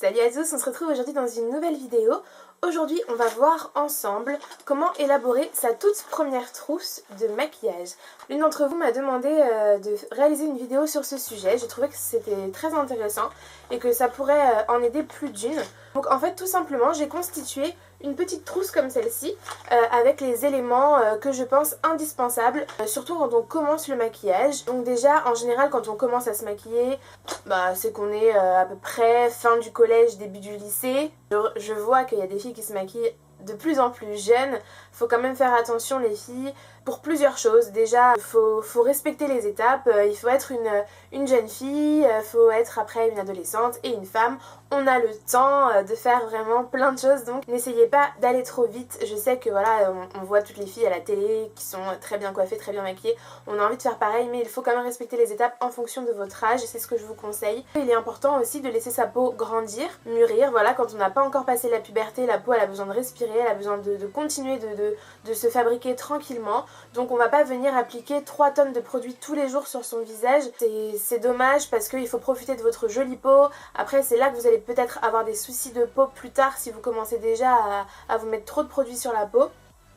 Salut à tous, on se retrouve aujourd'hui dans une nouvelle vidéo. Aujourd'hui, on va voir ensemble comment élaborer sa toute première trousse de maquillage. L'une d'entre vous m'a demandé de réaliser une vidéo sur ce sujet. J'ai trouvé que c'était très intéressant et que ça pourrait en aider plus d'une. Donc en fait, tout simplement, j'ai constitué une petite trousse comme celle-ci avec les éléments que je pense indispensables, surtout quand on commence le maquillage. Donc déjà, en général, quand on commence à se maquiller, c'est qu'on est à peu près fin du collège, début du lycée. Je vois qu'il y a des filles qui se maquillent de plus en plus jeunes. Faut quand même faire attention les filles pour plusieurs choses. Déjà, faut respecter les étapes, il faut être une jeune fille, il faut être après une adolescente et une femme. On a le temps de faire vraiment plein de choses, donc n'essayez pas d'aller trop vite. Je sais que voilà, on voit toutes les filles à la télé qui sont très bien coiffées, très bien maquillées. On a envie de faire pareil, mais il faut quand même respecter les étapes en fonction de votre âge, c'est ce que je vous conseille. Il est important aussi de laisser sa peau grandir, mûrir. Voilà, quand on n'a pas encore passé la puberté, la peau elle a besoin de respirer, elle a besoin de continuer de se fabriquer tranquillement. Donc on va pas venir appliquer 3 tonnes de produits tous les jours sur son visage. C'est dommage parce qu'il faut profiter de votre jolie peau. Après c'est là que vous allez peut-être avoir des soucis de peau plus tard si vous commencez déjà à vous mettre trop de produits sur la peau.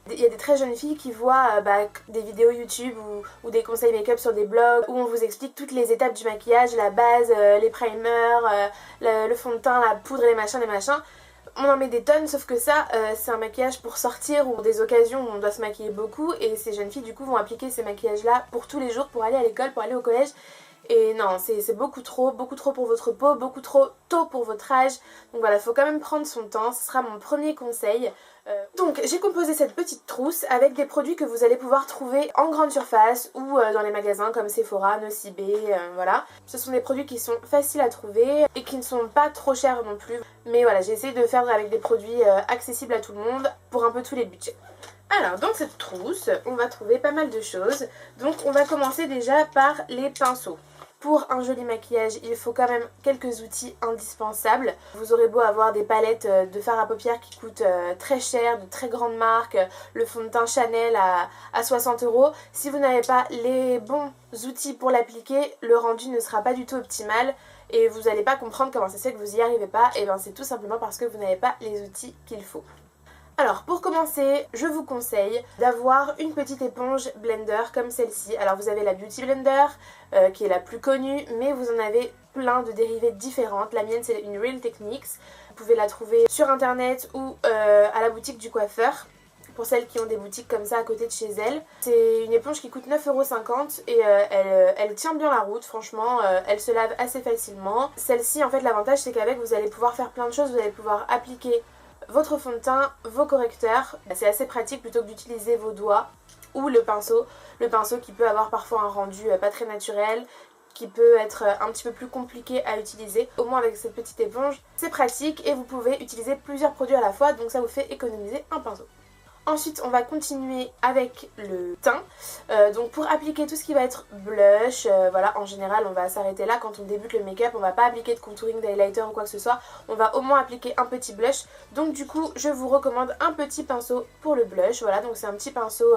Il y a des très jeunes filles qui voient des vidéos YouTube ou des conseils make-up sur des blogs où on vous explique toutes les étapes du maquillage, la base, les primers, le fond de teint, la poudre, les machins. On en met des tonnes, sauf que ça, c'est un maquillage pour sortir ou des occasions où on doit se maquiller beaucoup. Et ces jeunes filles, du coup, vont appliquer ces maquillages-là pour tous les jours, pour aller à l'école, pour aller au collège. Et non, c'est beaucoup trop pour votre peau, beaucoup trop tôt pour votre âge. Donc voilà, il faut quand même prendre son temps, ce sera mon premier conseil. Donc j'ai composé cette petite trousse avec des produits que vous allez pouvoir trouver en grande surface ou dans les magasins comme Sephora, Nocibé, voilà. Ce sont des produits qui sont faciles à trouver et qui ne sont pas trop chers non plus. Mais voilà, j'ai essayé de faire avec des produits accessibles à tout le monde pour un peu tous les budgets. Alors dans cette trousse, on va trouver pas mal de choses. Donc on va commencer déjà par les pinceaux. Pour un joli maquillage, il faut quand même quelques outils indispensables. Vous aurez beau avoir des palettes de fard à paupières qui coûtent très cher, de très grandes marques, le fond de teint Chanel à 60 €. Si vous n'avez pas les bons outils pour l'appliquer, le rendu ne sera pas du tout optimal et vous n'allez pas comprendre comment ça se fait que vous n'y arrivez pas. Et bien c'est tout simplement parce que vous n'avez pas les outils qu'il faut. Alors pour commencer, je vous conseille d'avoir une petite éponge blender comme celle-ci. Alors vous avez la Beauty Blender qui est la plus connue, mais vous en avez plein de dérivées différentes. La mienne c'est une Real Techniques. Vous pouvez la trouver sur internet ou à la boutique du coiffeur. Pour celles qui ont des boutiques comme ça à côté de chez elles. C'est une éponge qui coûte 9,50 € et elle tient bien la route, franchement, elle se lave assez facilement. Celle-ci en fait l'avantage c'est qu'avec vous allez pouvoir faire plein de choses, vous allez pouvoir appliquer votre fond de teint, vos correcteurs. C'est assez pratique plutôt que d'utiliser vos doigts ou le pinceau qui peut avoir parfois un rendu pas très naturel, qui peut être un petit peu plus compliqué à utiliser. Au moins avec cette petite éponge, c'est pratique et vous pouvez utiliser plusieurs produits à la fois, donc ça vous fait économiser un pinceau. Ensuite on va continuer avec le teint, donc pour appliquer tout ce qui va être blush, voilà, en général on va s'arrêter là quand on débute le make-up, on va pas appliquer de contouring, d'highlighter ou quoi que ce soit, on va au moins appliquer un petit blush, donc du coup je vous recommande un petit pinceau pour le blush, voilà, donc c'est un petit pinceau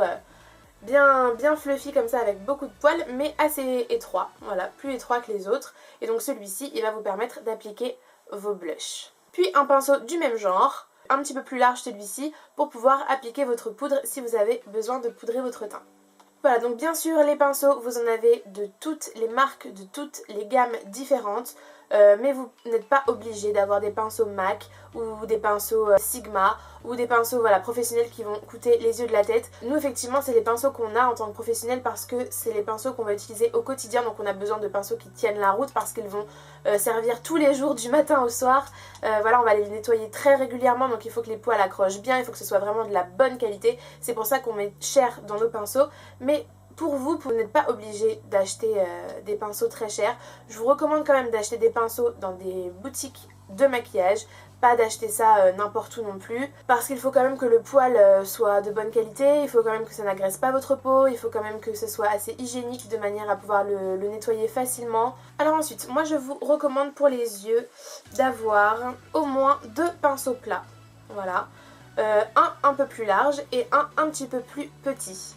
bien fluffy comme ça avec beaucoup de poils mais assez étroit, voilà, plus étroit que les autres, et donc celui-ci il va vous permettre d'appliquer vos blushs. Puis un pinceau du même genre, un petit peu plus large celui-ci, pour pouvoir appliquer votre poudre si vous avez besoin de poudrer votre teint. Voilà, donc bien sûr les pinceaux, vous en avez de toutes les marques, de toutes les gammes différentes, mais vous n'êtes pas obligé d'avoir des pinceaux MAC ou des pinceaux Sigma ou des pinceaux voilà, professionnels qui vont coûter les yeux de la tête. Nous effectivement c'est les pinceaux qu'on a en tant que professionnels parce que c'est les pinceaux qu'on va utiliser au quotidien, donc on a besoin de pinceaux qui tiennent la route parce qu'ils vont servir tous les jours du matin au soir. Voilà, on va les nettoyer très régulièrement, donc il faut que les poils accrochent bien, il faut que ce soit vraiment de la bonne qualité. C'est pour ça qu'on met cher dans nos pinceaux, mais pour vous n'êtes pas obligé d'acheter des pinceaux très chers. Je vous recommande quand même d'acheter des pinceaux dans des boutiques de maquillage, pas d'acheter ça n'importe où non plus, parce qu'il faut quand même que le poil soit de bonne qualité, il faut quand même que ça n'agresse pas votre peau, il faut quand même que ce soit assez hygiénique de manière à pouvoir le nettoyer facilement. Alors ensuite, moi je vous recommande pour les yeux d'avoir au moins 2 pinceaux plats, voilà, un peu plus large et un petit peu plus petit.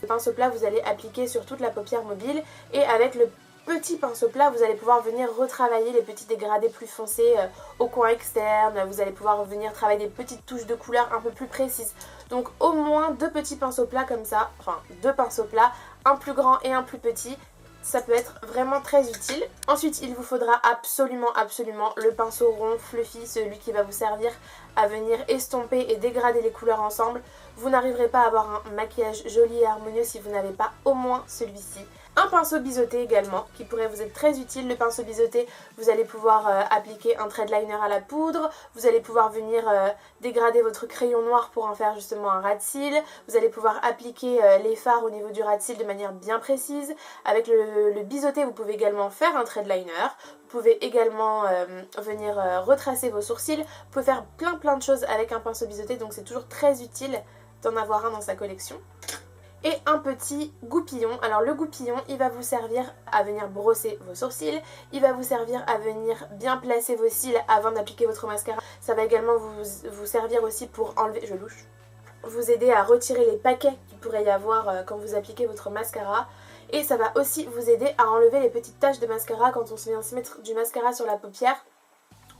Le pinceau plat vous allez appliquer sur toute la paupière mobile et avec le petit pinceau plat, vous allez pouvoir venir retravailler les petits dégradés plus foncés au coin externe. Vous allez pouvoir venir travailler des petites touches de couleur un peu plus précises. Donc au moins 2 petits pinceaux plats comme ça, enfin 2 pinceaux plats, un plus grand et un plus petit. Ça peut être vraiment très utile. Ensuite, il vous faudra absolument le pinceau rond fluffy, celui qui va vous servir à venir estomper et dégrader les couleurs ensemble. Vous n'arriverez pas à avoir un maquillage joli et harmonieux si vous n'avez pas au moins celui-ci. Un pinceau biseauté également, qui pourrait vous être très utile. Le pinceau biseauté, vous allez pouvoir appliquer un trait de liner à la poudre, vous allez pouvoir venir dégrader votre crayon noir pour en faire justement un ras de cils, vous allez pouvoir appliquer les fards au niveau du ras de cils de manière bien précise. Avec le biseauté, vous pouvez également faire un trait de liner, vous pouvez également venir retracer vos sourcils, vous pouvez faire plein de choses avec un pinceau biseauté, donc c'est toujours très utile d'en avoir un dans sa collection. Et un petit goupillon. Alors le goupillon, il va vous servir à venir brosser vos sourcils, il va vous servir à venir bien placer vos cils avant d'appliquer votre mascara. Ça va également vous servir aussi pour enlever, je louche, vous aider à retirer les paquets qu'il pourrait y avoir quand vous appliquez votre mascara. Et ça va aussi vous aider à enlever les petites taches de mascara quand on vient se mettre du mascara sur la paupière.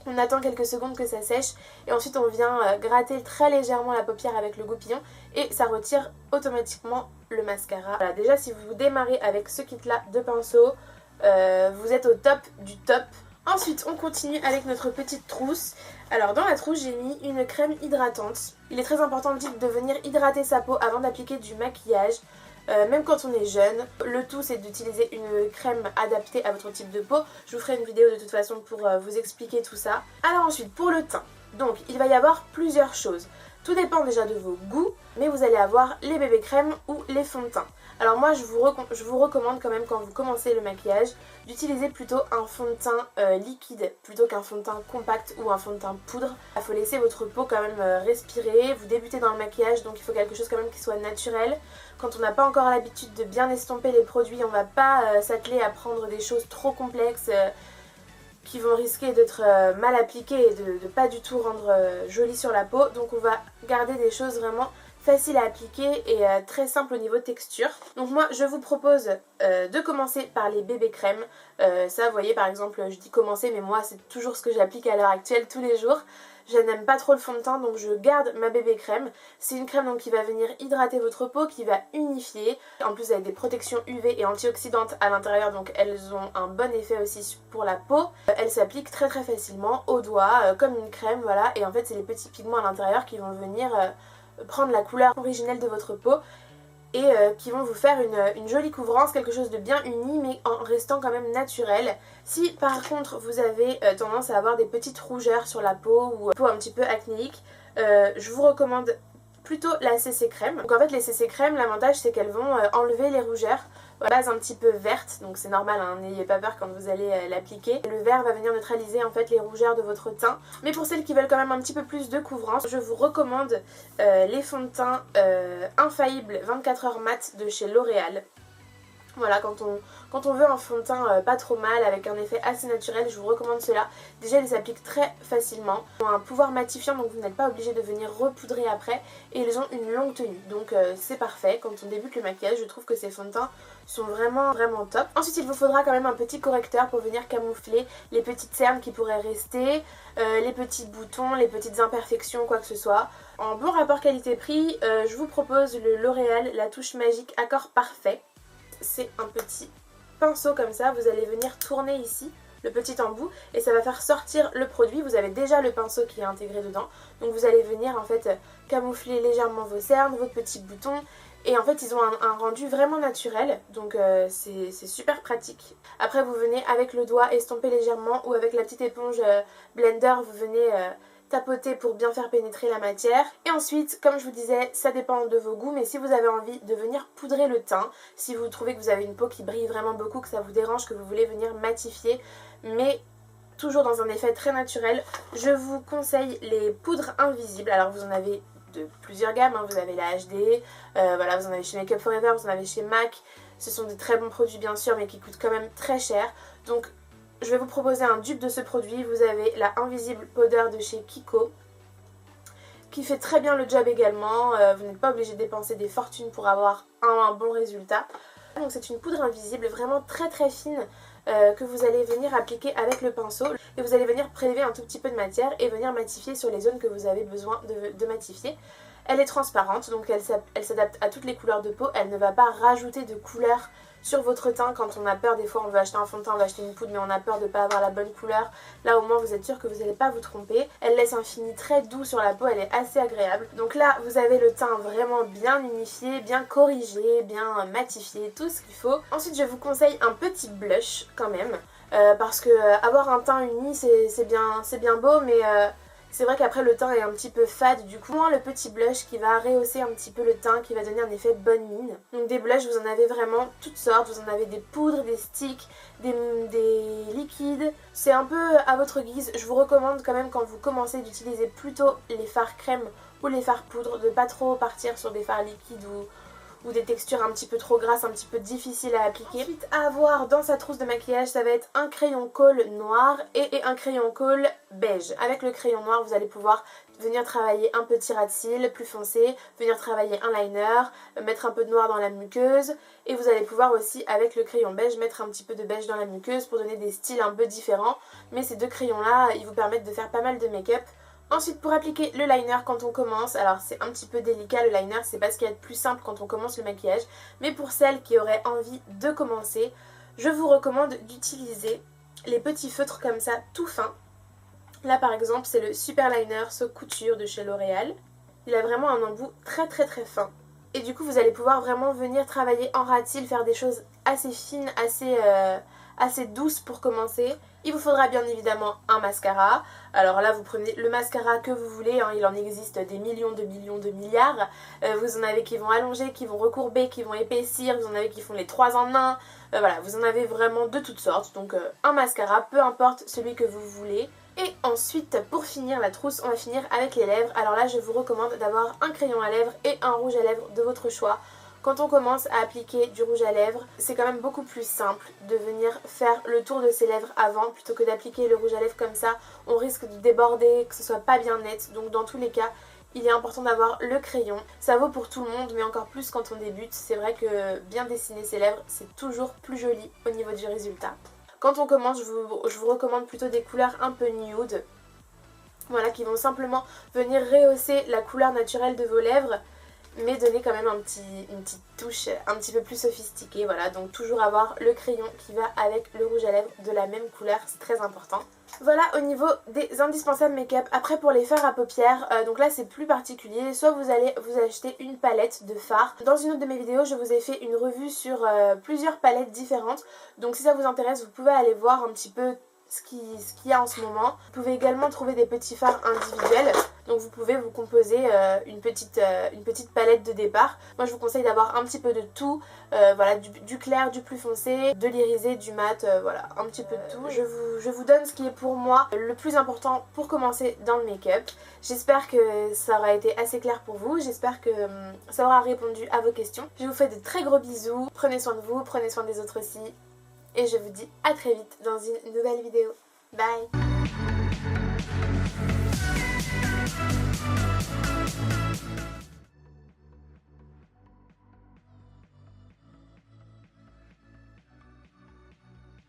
On attend quelques secondes que ça sèche et ensuite on vient gratter très légèrement la paupière avec le goupillon et ça retire automatiquement le mascara. Voilà, déjà si vous démarrez avec ce kit là de pinceau, vous êtes au top du top. Ensuite on continue avec notre petite trousse. Alors dans la trousse j'ai mis une crème hydratante. Il est très important de venir hydrater sa peau avant d'appliquer du maquillage. Même quand on est jeune, le tout c'est d'utiliser une crème adaptée à votre type de peau. Je vous ferai une vidéo de toute façon pour vous expliquer tout ça. Alors ensuite pour le teint, donc il va y avoir plusieurs choses. Tout dépend déjà de vos goûts, mais vous allez avoir les bébés crèmes ou les fonds de teint. Alors moi je vous recommande quand même quand vous commencez le maquillage d'utiliser plutôt un fond de teint liquide plutôt qu'un fond de teint compact ou un fond de teint poudre. Il faut laisser votre peau quand même respirer, vous débutez dans le maquillage donc il faut quelque chose quand même qui soit naturel. Quand on n'a pas encore l'habitude de bien estomper les produits, on va pas s'atteler à prendre des choses trop complexes qui vont risquer d'être mal appliquées et de pas du tout rendre joli sur la peau. Donc on va garder des choses vraiment faciles à appliquer et très simples au niveau texture. Donc moi je vous propose de commencer par les bébés crèmes. Ça vous voyez par exemple je dis commencer mais moi c'est toujours ce que j'applique à l'heure actuelle tous les jours. Je n'aime pas trop le fond de teint donc je garde ma bébé crème. C'est une crème donc qui va venir hydrater votre peau, qui va unifier. En plus avec des protections UV et antioxydantes à l'intérieur donc elles ont un bon effet aussi pour la peau. Elle s'applique très facilement au doigt comme une crème voilà. Et en fait c'est les petits pigments à l'intérieur qui vont venir prendre la couleur originelle de votre peau et qui vont vous faire une jolie couvrance, quelque chose de bien uni mais en restant quand même naturel. Si par contre vous avez tendance à avoir des petites rougeurs sur la peau ou peau un petit peu acnéique, je vous recommande plutôt la CC crème. Donc en fait les CC crème, l'avantage c'est qu'elles vont enlever les rougeurs. Base un petit peu verte, donc c'est normal, hein, n'ayez pas peur quand vous allez l'appliquer. Le vert va venir neutraliser en fait les rougeurs de votre teint. Mais pour celles qui veulent quand même un petit peu plus de couvrance, je vous recommande les fonds de teint infaillibles 24 heures mat de chez L'Oréal. Voilà, quand on veut un fond de teint pas trop mal, avec un effet assez naturel, je vous recommande cela. Déjà, ils s'appliquent très facilement. Ils ont un pouvoir matifiant, donc vous n'êtes pas obligé de venir repoudrer après. Et ils ont une longue tenue, donc c'est parfait. Quand on débute le maquillage, je trouve que ces fonds de teint sont vraiment top. Ensuite, il vous faudra quand même un petit correcteur pour venir camoufler les petites cernes qui pourraient rester, les petits boutons, les petites imperfections, quoi que ce soit. En bon rapport qualité-prix, je vous propose le L'Oréal La Touche Magique Accord Parfait. C'est un petit pinceau comme ça, vous allez venir tourner ici le petit embout et ça va faire sortir le produit. Vous avez déjà le pinceau qui est intégré dedans, donc vous allez venir en fait camoufler légèrement vos cernes, vos petits boutons. Et en fait ils ont un rendu vraiment naturel, donc c'est super pratique. Après vous venez avec le doigt estomper légèrement ou avec la petite éponge blender, vous venez tapoter pour bien faire pénétrer la matière. Et ensuite, comme je vous disais, ça dépend de vos goûts, mais si vous avez envie de venir poudrer le teint, si vous trouvez que vous avez une peau qui brille vraiment beaucoup, que ça vous dérange, que vous voulez venir matifier, mais toujours dans un effet très naturel, je vous conseille les poudres invisibles. Alors vous en avez de plusieurs gammes, hein. Vous avez la HD, voilà, vous en avez chez Make Up For Ever, vous en avez chez MAC. Ce sont des très bons produits bien sûr, mais qui coûtent quand même très cher. Donc je vais vous proposer un dupe de ce produit. Vous avez la Invisible Powder de chez Kiko, qui fait très bien le job également. Vous n'êtes pas obligé de dépenser des fortunes pour avoir un bon résultat. Donc c'est une poudre invisible vraiment très très fine que vous allez venir appliquer avec le pinceau et vous allez venir prélever un tout petit peu de matière et venir matifier sur les zones que vous avez besoin de matifier. Elle est transparente, donc elle s'adapte à toutes les couleurs de peau, elle ne va pas rajouter de couleur sur votre teint quand on a peur. Des fois on veut acheter un fond de teint, on veut acheter une poudre mais on a peur de ne pas avoir la bonne couleur. Là au moins vous êtes sûr que vous n'allez pas vous tromper. Elle laisse un fini très doux sur la peau, elle est assez agréable. Donc là vous avez le teint vraiment bien unifié, bien corrigé, bien matifié, tout ce qu'il faut. Ensuite je vous conseille un petit blush quand même. Parce que avoir un teint uni c'est bien beau mais c'est vrai qu'après le teint est un petit peu fade, du coup le petit blush qui va rehausser un petit peu le teint, qui va donner un effet bonne mine. Donc des blushs vous en avez vraiment toutes sortes, vous en avez des poudres, des sticks, des liquides, c'est un peu à votre guise. Je vous recommande quand même quand vous commencez d'utiliser plutôt les fards crème ou les fards poudre, de pas trop partir sur des fards liquides ou des textures un petit peu trop grasses, un petit peu difficiles à appliquer. Ensuite à avoir dans sa trousse de maquillage, ça va être un crayon colle noir et un crayon colle beige. Avec le crayon noir vous allez pouvoir venir travailler un petit ras de cils plus foncé, venir travailler un liner, mettre un peu de noir dans la muqueuse et vous allez pouvoir aussi avec le crayon beige mettre un petit peu de beige dans la muqueuse pour donner des styles un peu différents. Mais ces deux crayons là ils vous permettent de faire pas mal de make-up. Ensuite pour appliquer le liner quand on commence, alors c'est un petit peu délicat le liner, c'est pas ce qu'il y a de plus simple quand on commence le maquillage, mais pour celles qui auraient envie de commencer, je vous recommande d'utiliser les petits feutres comme ça tout fins. Là par exemple c'est le Super Liner So Couture de chez L'Oréal, il a vraiment un embout très fin. Et du coup vous allez pouvoir vraiment venir travailler en ras de cils, faire des choses assez fines, assez douces pour commencer. Il vous faudra bien évidemment un mascara. Alors là vous prenez le mascara que vous voulez, hein, il en existe des millions de milliards. Vous en avez qui vont allonger, qui vont recourber, qui vont épaissir, vous en avez qui font les 3 en 1. Voilà, vous en avez vraiment de toutes sortes. Donc un mascara, peu importe celui que vous voulez. Et ensuite pour finir la trousse, on va finir avec les lèvres. Alors là je vous recommande d'avoir un crayon à lèvres et un rouge à lèvres de votre choix. Quand on commence à appliquer du rouge à lèvres, c'est quand même beaucoup plus simple de venir faire le tour de ses lèvres avant plutôt que d'appliquer le rouge à lèvres comme ça. On risque de déborder, que ce soit pas bien net, donc dans tous les cas, il est important d'avoir le crayon. Ça vaut pour tout le monde, mais encore plus quand on débute. C'est vrai que bien dessiner ses lèvres, c'est toujours plus joli au niveau du résultat. Quand on commence, je vous recommande plutôt des couleurs un peu nude. Voilà, qui vont simplement venir rehausser la couleur naturelle de vos lèvres, mais donner quand même une petite touche un petit peu plus sophistiquée. Voilà, donc toujours avoir le crayon qui va avec le rouge à lèvres de la même couleur, c'est très important. Voilà au niveau des indispensables make-up. Après pour les fards à paupières, donc là c'est plus particulier, soit vous allez vous acheter une palette de fards. Dans une autre de mes vidéos je vous ai fait une revue sur plusieurs palettes différentes, donc si ça vous intéresse vous pouvez aller voir un petit peu ce qu'il y a en ce moment. Vous pouvez également trouver des petits fards individuels, donc vous pouvez vous composer une petite palette de départ. Moi je vous conseille d'avoir un petit peu de tout, voilà, du clair, du plus foncé, de l'irisé, du mat, voilà, un petit peu de tout. Je vous donne ce qui est pour moi le plus important pour commencer dans le make-up. J'espère que ça aura été assez clair pour vous, j'espère que ça aura répondu à vos questions. Je vous fais de très gros bisous, prenez soin de vous, prenez soin des autres aussi. Et je vous dis à très vite dans une nouvelle vidéo. Bye!